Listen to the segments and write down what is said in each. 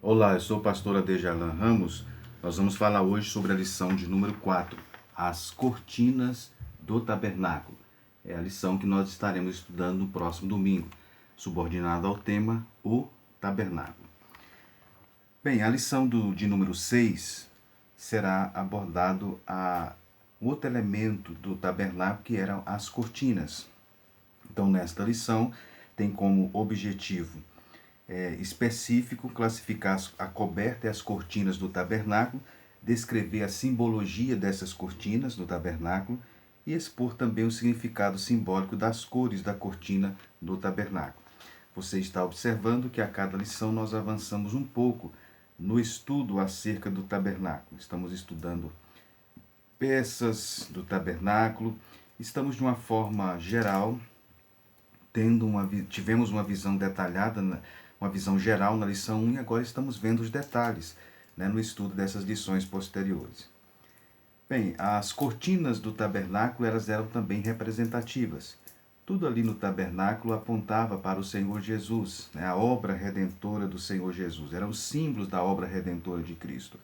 Olá, eu sou o pastor Adejalan Ramos. Nós vamos falar hoje sobre a lição de número 4, as cortinas do tabernáculo. É a lição que nós estaremos estudando no próximo domingo, subordinada ao tema o tabernáculo. Bem, a lição de número 6 será abordado um outro elemento do tabernáculo, que eram as cortinas. Então, nesta lição, tem como objetivo específico classificar a coberta e as cortinas do tabernáculo, descrever a simbologia dessas cortinas do tabernáculo e expor também o significado simbólico das cores da cortina do tabernáculo. Você está observando que a cada lição nós avançamos um pouco no estudo acerca do tabernáculo. Estamos estudando peças do tabernáculo, estamos de uma forma geral tivemos uma visão detalhada, uma visão geral na lição 1 e agora estamos vendo os detalhes, no estudo dessas lições posteriores. Bem, as cortinas do tabernáculo elas eram também representativas. Tudo ali no tabernáculo apontava para o Senhor Jesus, a obra redentora do Senhor Jesus. Eram os símbolos da obra redentora de Cristo.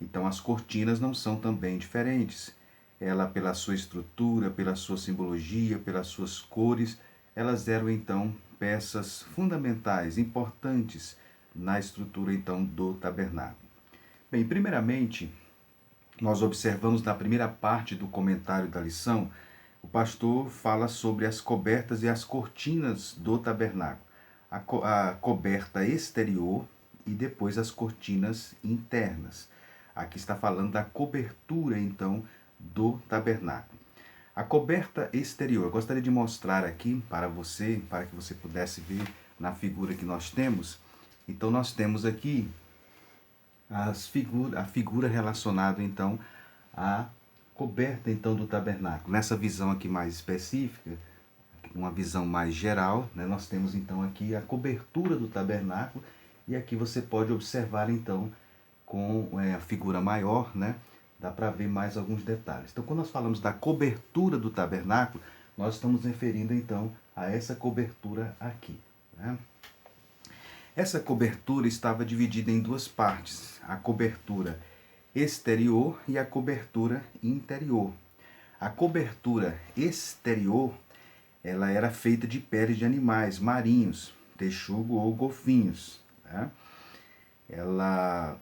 Então as cortinas não são também diferentes. Ela, pela sua estrutura, pela sua simbologia, pelas suas cores, elas eram então peças fundamentais, importantes na estrutura então do tabernáculo. Bem, primeiramente, nós observamos na primeira parte do comentário da lição, o pastor fala sobre as cobertas e as cortinas do tabernáculo. A coberta exterior e depois as cortinas internas. Aqui está falando da cobertura então do tabernáculo. A coberta exterior, eu gostaria de mostrar aqui para você, para que você pudesse ver na figura que nós temos. Então nós temos aqui a figura relacionada então à coberta então do tabernáculo. Nessa visão aqui mais específica, uma visão mais geral, nós temos então aqui a cobertura do tabernáculo e aqui você pode observar então com a figura maior, dá para ver mais alguns detalhes. Então, quando nós falamos da cobertura do tabernáculo, nós estamos referindo então a essa cobertura aqui. Essa cobertura estava dividida em duas partes, a cobertura exterior e a cobertura interior. A cobertura exterior, ela era feita de peles de animais marinhos, texugo ou golfinhos. Ela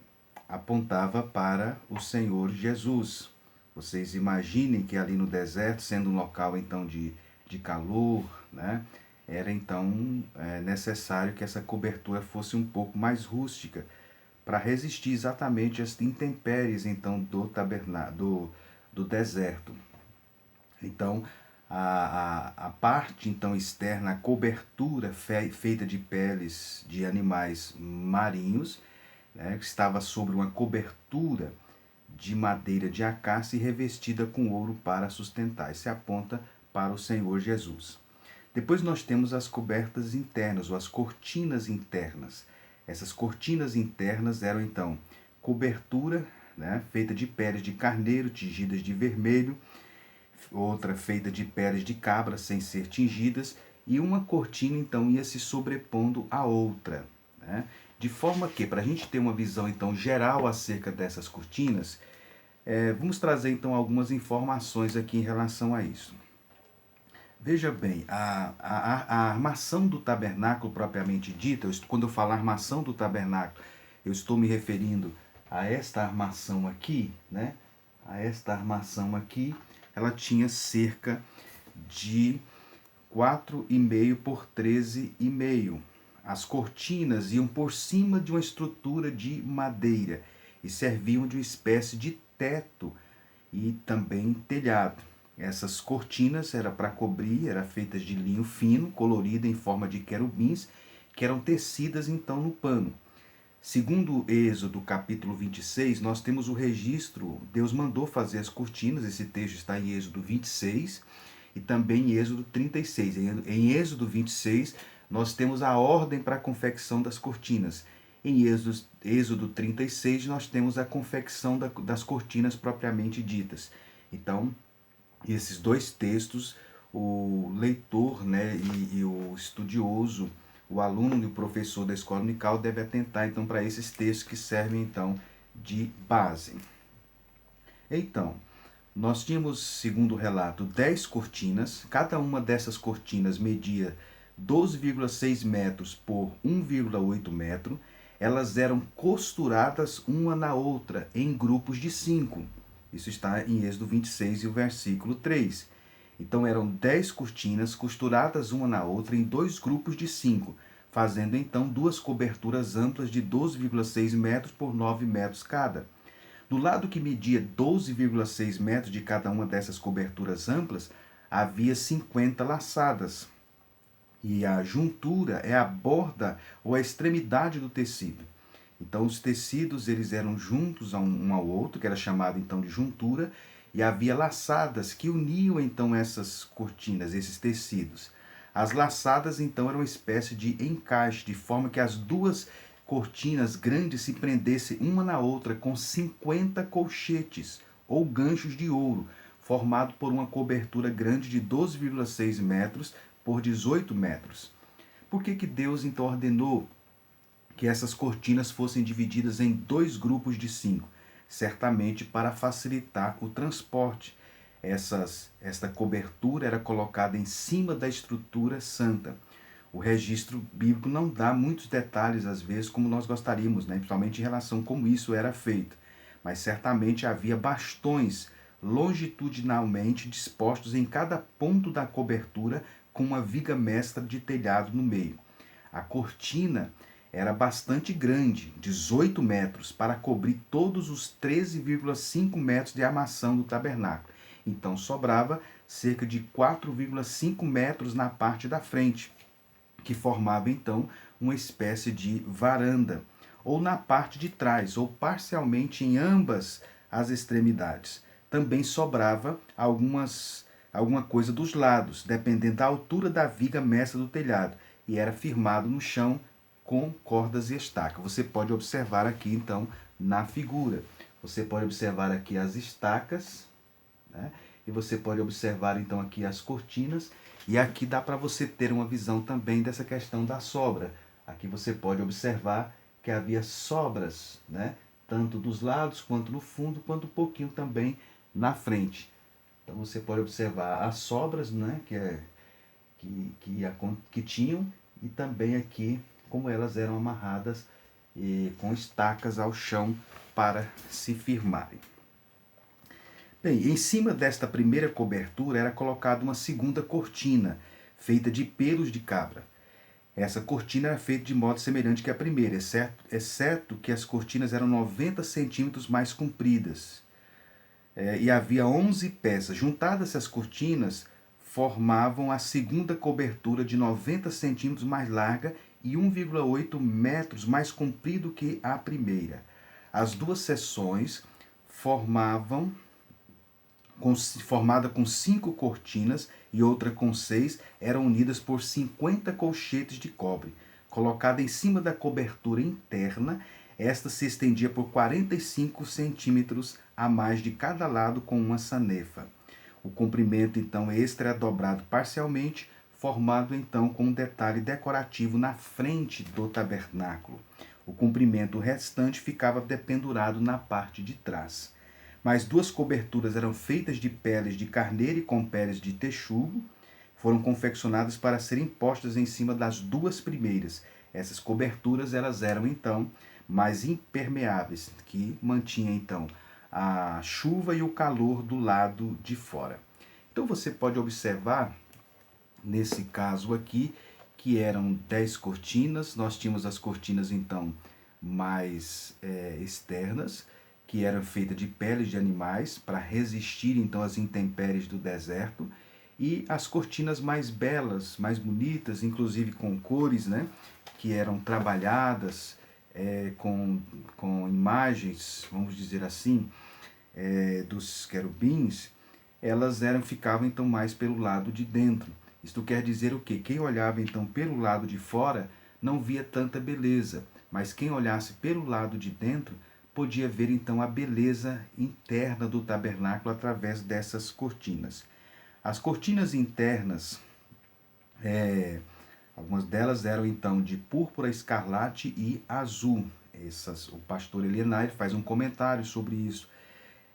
apontava para o Senhor Jesus. Vocês imaginem que ali no deserto, sendo um local então de calor, era então necessário que essa cobertura fosse um pouco mais rústica, para resistir exatamente às intempéries então do deserto. Então, a parte então externa, a cobertura feita de peles de animais marinhos, que estava sobre uma cobertura de madeira de acácia e revestida com ouro para sustentar. Isso aponta para o Senhor Jesus. Depois nós temos as cobertas internas, ou as cortinas internas. Essas cortinas internas eram então cobertura, feita de peles de carneiro tingidas de vermelho, outra feita de peles de cabra sem ser tingidas, e uma cortina então ia se sobrepondo à outra. De forma que, para a gente ter uma visão então geral acerca dessas cortinas, vamos trazer então algumas informações aqui em relação a isso. Veja bem, a armação do tabernáculo propriamente dita, quando eu falo armação do tabernáculo, eu estou me referindo a esta armação aqui, a esta armação aqui, ela tinha cerca de 4,5 por 13,5. As cortinas iam por cima de uma estrutura de madeira e serviam de uma espécie de teto e também telhado. Essas cortinas eram para cobrir, eram feitas de linho fino, colorido em forma de querubins, que eram tecidas então no pano. Segundo Êxodo capítulo 26, nós temos o registro, Deus mandou fazer as cortinas, esse texto está em Êxodo 26 e também em Êxodo 36. Em Êxodo 26, nós temos a ordem para a confecção das cortinas. Em Êxodo 36, nós temos a confecção das cortinas propriamente ditas. Então, esses dois textos, o leitor e o estudioso, o aluno e o professor da escola dominical deve atentar então para esses textos que servem então de base. Então, nós tínhamos, segundo o relato, 10 cortinas. Cada uma dessas cortinas media 12,6 metros por 1,8 metro. Elas eram costuradas uma na outra em grupos de 5. Isso está em Êxodo 26 e o versículo 3. Então eram 10 cortinas costuradas uma na outra em dois grupos de 5, fazendo então duas coberturas amplas de 12,6 metros por 9 metros cada. Do lado que media 12,6 metros de cada uma dessas coberturas amplas, havia 50 laçadas. E a juntura é a borda ou a extremidade do tecido. Então os tecidos eles eram juntos um ao outro, que era chamado então de juntura, e havia laçadas que uniam então essas cortinas, esses tecidos. As laçadas então eram uma espécie de encaixe, de forma que as duas cortinas grandes se prendessem uma na outra com 50 colchetes ou ganchos de ouro, formado por uma cobertura grande de 12,6 metros por 18 metros. Por que Deus então ordenou que essas cortinas fossem divididas em dois grupos de 5? Certamente para facilitar o transporte. Esta cobertura era colocada em cima da estrutura santa. O registro bíblico não dá muitos detalhes, às vezes, como nós gostaríamos, né? Principalmente em relação a como isso era feito. Mas certamente havia bastões longitudinalmente dispostos em cada ponto da cobertura com uma viga mestra de telhado no meio. A cortina era bastante grande, 18 metros, para cobrir todos os 13,5 metros de armação do tabernáculo. Então sobrava cerca de 4,5 metros na parte da frente, que formava então uma espécie de varanda, ou na parte de trás, ou parcialmente em ambas as extremidades. Também sobrava alguma coisa dos lados, dependendo da altura da viga mestra do telhado, e era firmado no chão com cordas e estaca. Você pode observar aqui então na figura. Você pode observar aqui as estacas, né? E você pode observar então aqui as cortinas, e aqui dá para você ter uma visão também dessa questão da sobra. Aqui você pode observar que havia sobras, né? Tanto dos lados, quanto no fundo, quanto um pouquinho também na frente. Então você pode observar as sobras, né? que tinham, e também aqui como elas eram amarradas com estacas ao chão para se firmarem. Bem, em cima desta primeira cobertura era colocada uma segunda cortina, feita de pelos de cabra. Essa cortina era feita de modo semelhante que a primeira, exceto que as cortinas eram 90 centímetros mais compridas. E havia 11 peças. Juntadas essas cortinas, formavam a segunda cobertura de 90 centímetros mais larga e 1,8 metros mais comprido que a primeira. As duas seções formada com 5 cortinas e outra com 6, eram unidas por 50 colchetes de cobre. Colocada em cima da cobertura interna, esta se estendia por 45 centímetros a mais de cada lado com uma sanefa. O comprimento então extra é dobrado parcialmente, formado então com um detalhe decorativo na frente do tabernáculo. O comprimento restante ficava dependurado na parte de trás. Mais duas coberturas eram feitas de peles de carneiro e com peles de texugo, foram confeccionadas para serem postas em cima das duas primeiras. Essas coberturas elas eram então mais impermeáveis, que mantinha então a chuva e o calor do lado de fora. Então você pode observar nesse caso aqui que eram 10 cortinas. Nós tínhamos as cortinas então mais externas, que eram feitas de peles de animais para resistir então às intempéries do deserto, e as cortinas mais belas, mais bonitas, inclusive com cores, né, que eram trabalhadas com imagens, vamos dizer assim, dos querubins. Elas ficavam então mais pelo lado de dentro. Isto quer dizer o quê? Quem olhava então pelo lado de fora não via tanta beleza, mas quem olhasse pelo lado de dentro podia ver então a beleza interna do tabernáculo através dessas cortinas. As cortinas internas Algumas delas eram então de púrpura, escarlate e azul. O pastor Elienay faz um comentário sobre isso.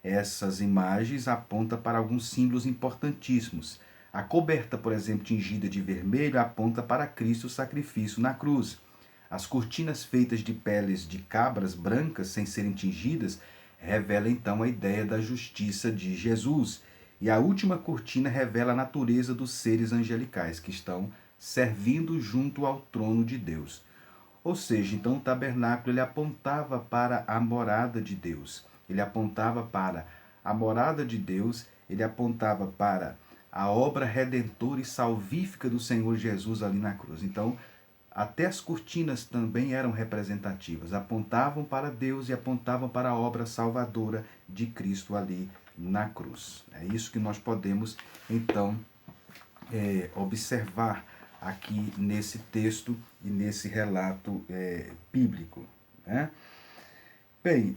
Essas imagens apontam para alguns símbolos importantíssimos. A coberta, por exemplo, tingida de vermelho, aponta para Cristo o sacrifício na cruz. As cortinas feitas de peles de cabras brancas, sem serem tingidas, revelam então a ideia da justiça de Jesus. E a última cortina revela a natureza dos seres angelicais que estão servindo junto ao trono de Deus. Ou seja, então o tabernáculo ele apontava para a morada de Deus. Ele apontava para a morada de Deus, ele apontava para a obra redentora e salvífica do Senhor Jesus ali na cruz. Então, até as cortinas também eram representativas, apontavam para Deus e apontavam para a obra salvadora de Cristo ali na cruz. É isso que nós podemos, então, observar aqui nesse texto e nesse relato bíblico. Né? Bem,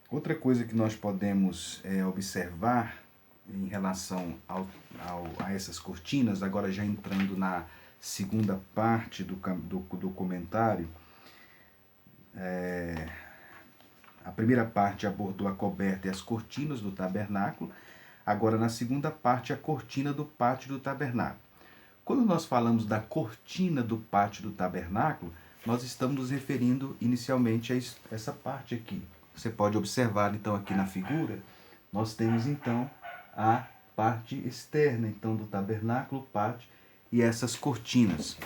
outra coisa que nós podemos observar em relação a essas cortinas, agora já entrando na segunda parte do comentário, a primeira parte abordou a coberta e as cortinas do tabernáculo, agora na segunda parte a cortina do pátio do tabernáculo. Quando nós falamos da cortina do pátio do tabernáculo, nós estamos nos referindo inicialmente a essa parte aqui. Você pode observar então aqui na figura, nós temos então a parte externa então do tabernáculo, pátio e essas cortinas.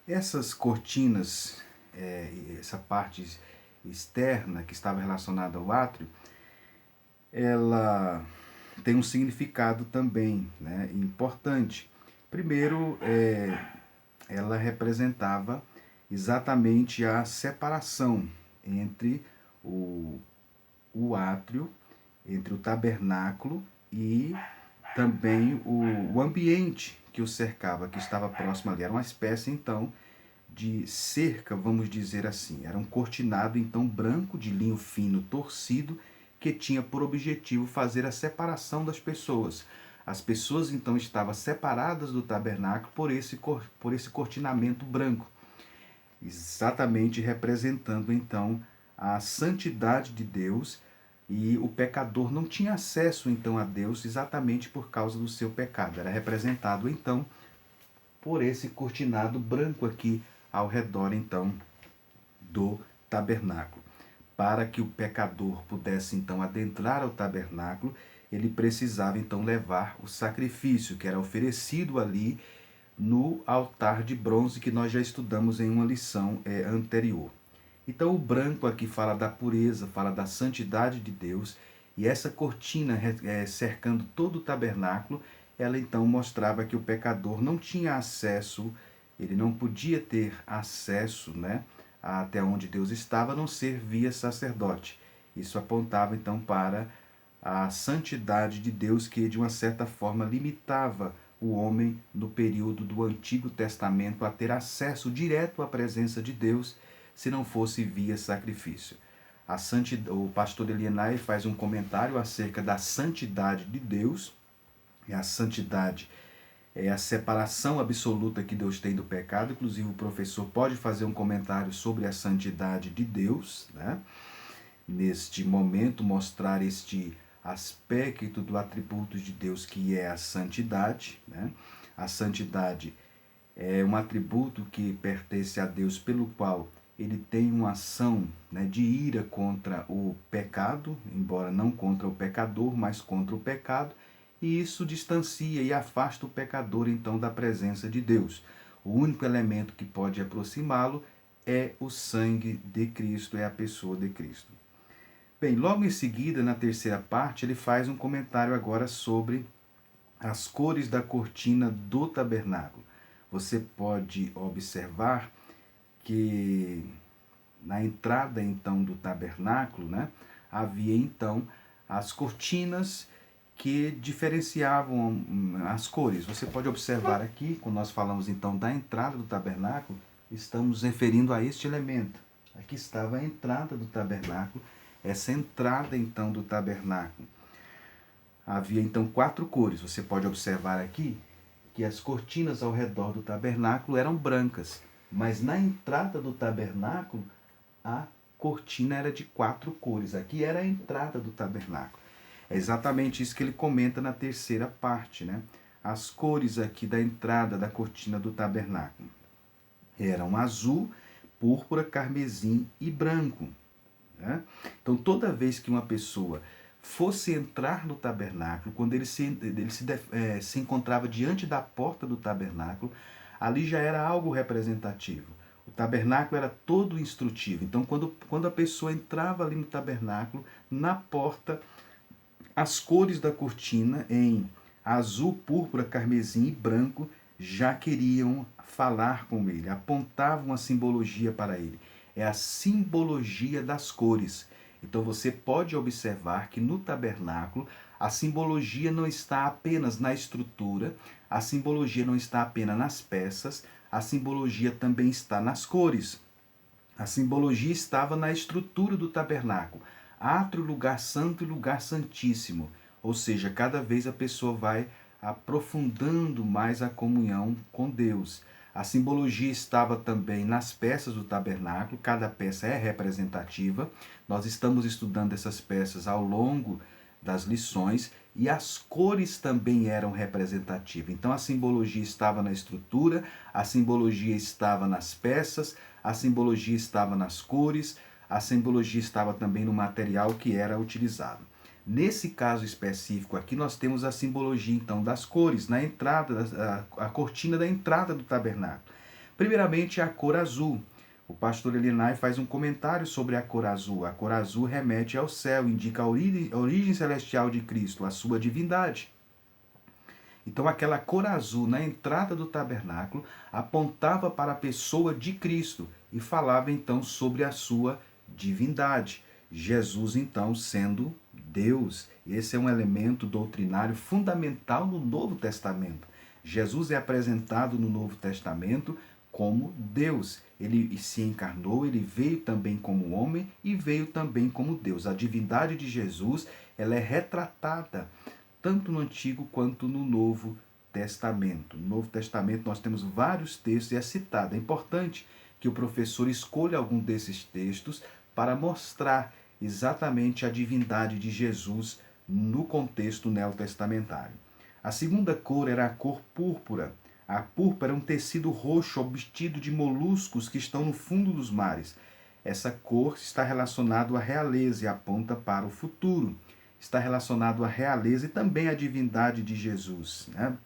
Essas cortinas, essa parte externa que estava relacionada ao átrio, ela tem um significado também, né, importante. Primeiro, ela representava exatamente a separação entre o átrio, entre o tabernáculo e também o ambiente que o cercava, que estava próximo ali. Era uma espécie, então, de cerca, vamos dizer assim. Era um cortinado, então, branco, de linho fino torcido, que tinha por objetivo fazer a separação das pessoas. As pessoas, então, estavam separadas do tabernáculo por esse cortinamento branco, exatamente representando, então, a santidade de Deus, e o pecador não tinha acesso, então, a Deus exatamente por causa do seu pecado. Era representado, então, por esse cortinado branco aqui ao redor, então, do tabernáculo. Para que o pecador pudesse, então, adentrar ao tabernáculo, ele precisava, então, levar o sacrifício que era oferecido ali no altar de bronze que nós já estudamos em uma lição anterior. Então, o branco aqui fala da pureza, fala da santidade de Deus, e essa cortina cercando todo o tabernáculo, ela então mostrava que o pecador não tinha acesso, ele não podia ter acesso, né, até onde Deus estava, a não ser via sacerdote. Isso apontava então para a santidade de Deus, que de uma certa forma limitava o homem no período do Antigo Testamento a ter acesso direto à presença de Deus, se não fosse via sacrifício. O pastor Elienay faz um comentário acerca da santidade de Deus, e a santidade é a separação absoluta que Deus tem do pecado. Inclusive o professor pode fazer um comentário sobre a santidade de Deus, né? Neste momento mostrar este aspecto do atributo de Deus, que é a santidade, né? A santidade é um atributo que pertence a Deus, pelo qual ele tem uma ação, né, de ira contra o pecado, embora não contra o pecador, mas contra o pecado, e isso distancia e afasta o pecador então da presença de Deus. O único elemento que pode aproximá-lo é o sangue de Cristo, é a pessoa de Cristo. Bem, logo em seguida, na terceira parte, ele faz um comentário agora sobre as cores da cortina do tabernáculo. Você pode observar que na entrada então do tabernáculo, né, havia então as cortinas que diferenciavam as cores. Você pode observar aqui, quando nós falamos então da entrada do tabernáculo, estamos referindo a este elemento. Aqui estava a entrada do tabernáculo. Essa entrada então do tabernáculo havia então 4 cores. Você pode observar aqui que as cortinas ao redor do tabernáculo eram brancas, mas na entrada do tabernáculo a cortina era de 4 cores. Aqui era a entrada do tabernáculo. É exatamente isso que ele comenta na terceira parte, né? As cores aqui da entrada da cortina do tabernáculo eram azul, púrpura, carmesim e branco, né? Então, toda vez que uma pessoa fosse entrar no tabernáculo, quando ele se encontrava diante da porta do tabernáculo, ali já era algo representativo. O tabernáculo era todo instrutivo. Então, quando a pessoa entrava ali no tabernáculo, na porta, as cores da cortina em azul, púrpura, carmesim e branco já queriam falar com ele, apontavam a simbologia para ele. É a simbologia das cores. Então você pode observar que no tabernáculo a simbologia não está apenas na estrutura, a simbologia não está apenas nas peças, a simbologia também está nas cores. A simbologia estava na estrutura do tabernáculo. Átrio, lugar santo e lugar santíssimo. Ou seja, cada vez a pessoa vai aprofundando mais a comunhão com Deus. A simbologia estava também nas peças do tabernáculo, cada peça é representativa. Nós estamos estudando essas peças ao longo das lições e as cores também eram representativas. Então a simbologia estava na estrutura, a simbologia estava nas peças, a simbologia estava nas cores, a simbologia estava também no material que era utilizado. Nesse caso específico aqui, nós temos a simbologia então das cores, na entrada, a cortina da entrada do tabernáculo. Primeiramente, a cor azul. O pastor Elinai faz um comentário sobre a cor azul. A cor azul remete ao céu, indica a origem celestial de Cristo, a sua divindade. Então, aquela cor azul na entrada do tabernáculo apontava para a pessoa de Cristo e falava então sobre a sua divindade. Jesus, então, sendo Deus. Esse é um elemento doutrinário fundamental no Novo Testamento. Jesus é apresentado no Novo Testamento como Deus. Ele se encarnou, ele veio também como homem e veio também como Deus. A divindade de Jesus, ela é retratada tanto no Antigo quanto no Novo Testamento. No Novo Testamento nós temos vários textos e é citado. É importante que o professor escolha algum desses textos para mostrar exatamente a divindade de Jesus no contexto neotestamentário. A segunda cor era a cor púrpura. A púrpura é um tecido roxo obtido de moluscos que estão no fundo dos mares. Essa cor está relacionada à realeza e aponta para o futuro. Está relacionado à realeza e também à divindade de Jesus, né?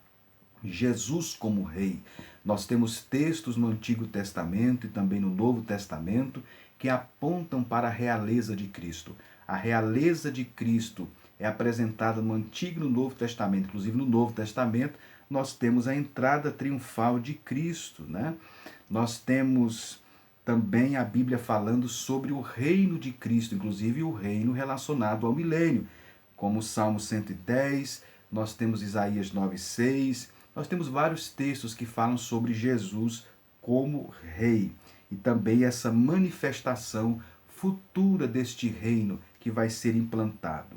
Jesus como rei. Nós temos textos no Antigo Testamento e também no Novo Testamento que apontam para a realeza de Cristo. A realeza de Cristo é apresentada no Antigo e no Novo Testamento. Inclusive no Novo Testamento nós temos a entrada triunfal de Cristo, né? Nós temos também a Bíblia falando sobre o reino de Cristo, inclusive o reino relacionado ao milênio, como o Salmo 110, nós temos Isaías 9:6, nós temos vários textos que falam sobre Jesus como rei e também essa manifestação futura deste reino que vai ser implantado.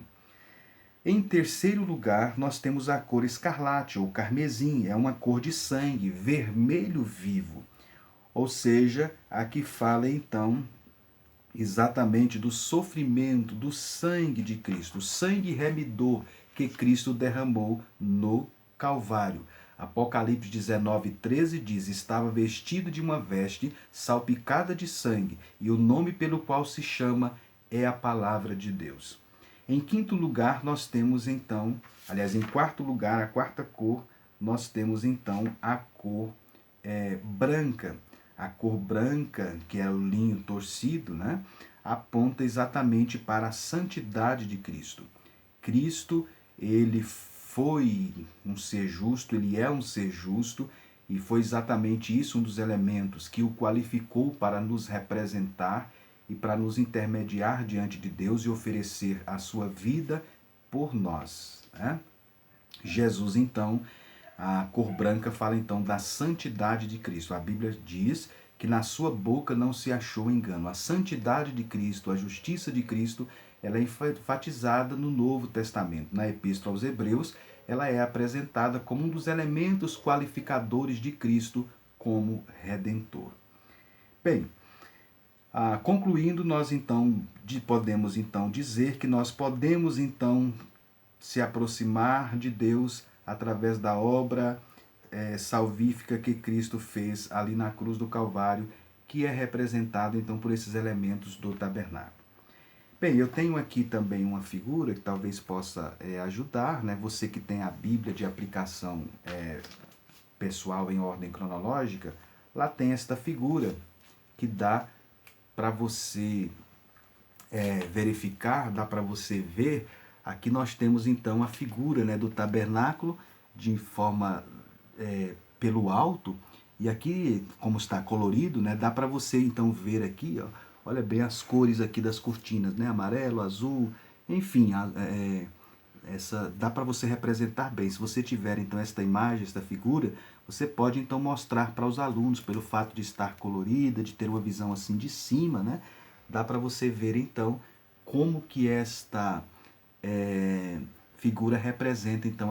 Em terceiro lugar, nós temos a cor escarlate ou carmesim, é uma cor de sangue, vermelho vivo. Ou seja, aqui fala então exatamente do sofrimento, do sangue de Cristo, o sangue remidor que Cristo derramou no Calvário. Apocalipse 19:13 diz: estava vestido de uma veste salpicada de sangue, e o nome pelo qual se chama é a palavra de Deus. Em quinto lugar, nós temos então, aliás, em quarto lugar, a quarta cor, nós temos então a cor branca. A cor branca, que é o linho torcido, né, aponta exatamente para a santidade de Cristo. Cristo, ele foi um ser justo, ele é um ser justo, e foi exatamente isso um dos elementos que o qualificou para nos representar e para nos intermediar diante de Deus e oferecer a sua vida por nós, né? Jesus, então, a cor branca fala então da santidade de Cristo. A Bíblia diz que na sua boca não se achou engano. A santidade de Cristo, a justiça de Cristo, ela é enfatizada no Novo Testamento. Na Epístola aos Hebreus, ela é apresentada como um dos elementos qualificadores de Cristo como Redentor. Bem, concluindo, nós então podemos então dizer que nós podemos então se aproximar de Deus através da obra salvífica que Cristo fez ali na cruz do Calvário, que é representado então por esses elementos do tabernáculo. Bem, eu tenho aqui também uma figura que talvez possa ajudar, né? Você que tem a Bíblia de aplicação pessoal em ordem cronológica, lá tem esta figura que dá para você verificar, dá para você ver. Aqui nós temos então a figura, né, do tabernáculo de forma pelo alto, e aqui, como está colorido, né, dá para você então ver aqui, ó, olha bem as cores aqui das cortinas, né, amarelo, azul, enfim, dá para você representar bem. Se você tiver então esta imagem, esta figura, você pode então mostrar para os alunos, pelo fato de estar colorida, de ter uma visão assim de cima, né, dá para você ver então como que esta figura representa então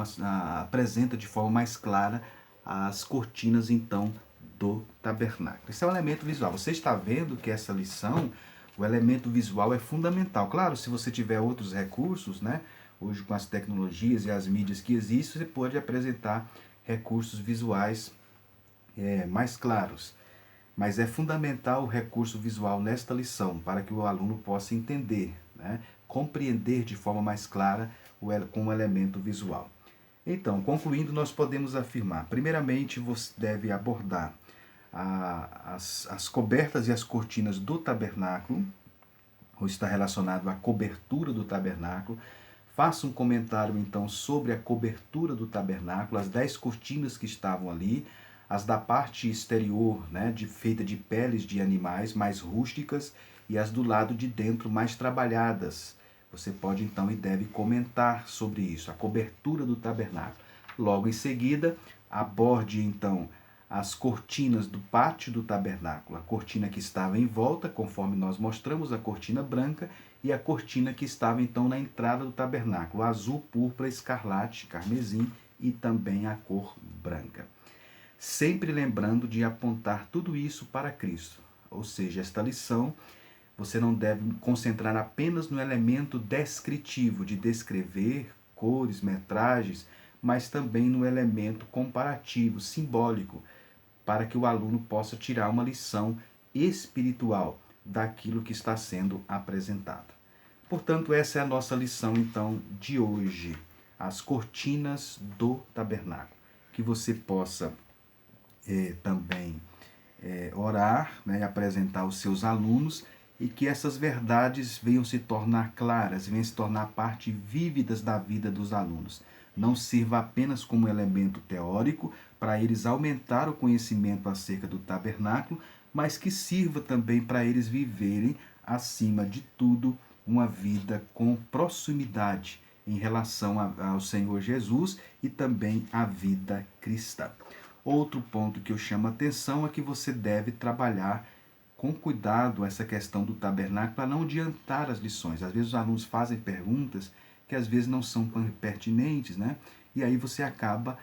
apresenta de forma mais clara as cortinas então do tabernáculo. Esse é um elemento visual. Você está vendo que essa lição, o elemento visual é fundamental. Claro, se você tiver outros recursos, né, hoje com as tecnologias e as mídias que existem, você pode apresentar recursos visuais mais claros. Mas é fundamental o recurso visual nesta lição para que o aluno possa entender, né, compreender de forma mais clara com o elemento visual. Então, concluindo, nós podemos afirmar, primeiramente, você deve abordar as cobertas e as cortinas do tabernáculo, ou está relacionado à cobertura do tabernáculo. Faça um comentário, então, sobre a cobertura do tabernáculo, as 10 cortinas que estavam ali, as da parte exterior, né, feita de peles de animais mais rústicas, e as do lado de dentro mais trabalhadas. Você pode então e deve comentar sobre isso, a cobertura do tabernáculo. Logo em seguida, aborde então as cortinas do pátio do tabernáculo, a cortina que estava em volta, conforme nós mostramos, a cortina branca, e a cortina que estava então na entrada do tabernáculo, azul, púrpura, escarlate, carmesim e também a cor branca. Sempre lembrando de apontar tudo isso para Cristo, ou seja, esta lição você não deve concentrar apenas no elemento descritivo, de descrever cores, metragens, mas também no elemento comparativo, simbólico, para que o aluno possa tirar uma lição espiritual daquilo que está sendo apresentado. Portanto, essa é a nossa lição, então, de hoje, as cortinas do tabernáculo. Que você possa também orar, né, e apresentar aos seus alunos, e que essas verdades venham se tornar claras, venham se tornar parte vívidas da vida dos alunos. Não sirva apenas como elemento teórico para eles aumentar o conhecimento acerca do tabernáculo, mas que sirva também para eles viverem, acima de tudo, uma vida com proximidade em relação ao Senhor Jesus e também à vida cristã. Outro ponto que eu chamo a atenção é que você deve trabalhar com cuidado essa questão do tabernáculo para não adiantar as lições. Às vezes os alunos fazem perguntas que às vezes não são pertinentes, né? E aí você acaba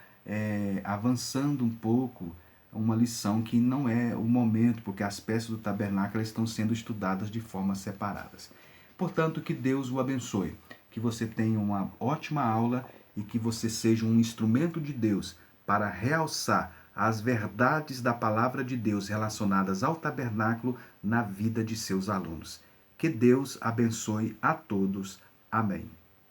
avançando um pouco uma lição que não é o momento, porque as peças do tabernáculo estão sendo estudadas de formas separadas. Portanto, que Deus o abençoe, que você tenha uma ótima aula e que você seja um instrumento de Deus para realçar as verdades da palavra de Deus relacionadas ao tabernáculo na vida de seus alunos. Que Deus abençoe a todos. Amém.